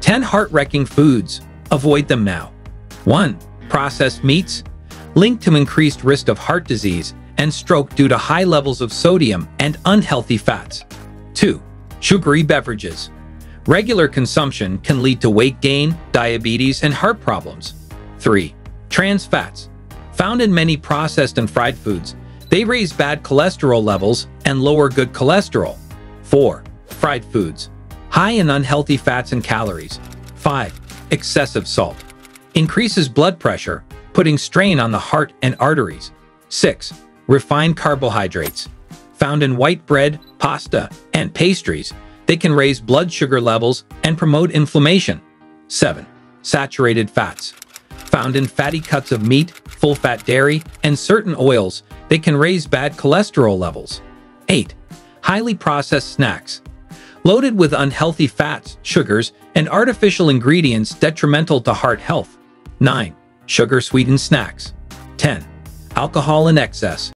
10 heart-wrecking foods. Avoid them now. 1. Processed meats. Linked to increased risk of heart disease and stroke due to high levels of sodium and unhealthy fats. 2. Sugary beverages. Regular consumption can lead to weight gain, diabetes, and heart problems. 3. Trans fats. Found in many processed and fried foods, they raise bad cholesterol levels and lower good cholesterol. 4. Fried foods. High in unhealthy fats and calories. 5. Excessive salt. Increases blood pressure, putting strain on the heart and arteries. 6. Refined carbohydrates. Found in white bread, pasta, and pastries, they can raise blood sugar levels and promote inflammation. 7. Saturated fats. Found in fatty cuts of meat, full-fat dairy, and certain oils, they can raise bad cholesterol levels. 8. Highly processed snacks. Loaded with unhealthy fats, sugars, and artificial ingredients detrimental to heart health. 9. Sugar-sweetened snacks. 10. Alcohol in excess.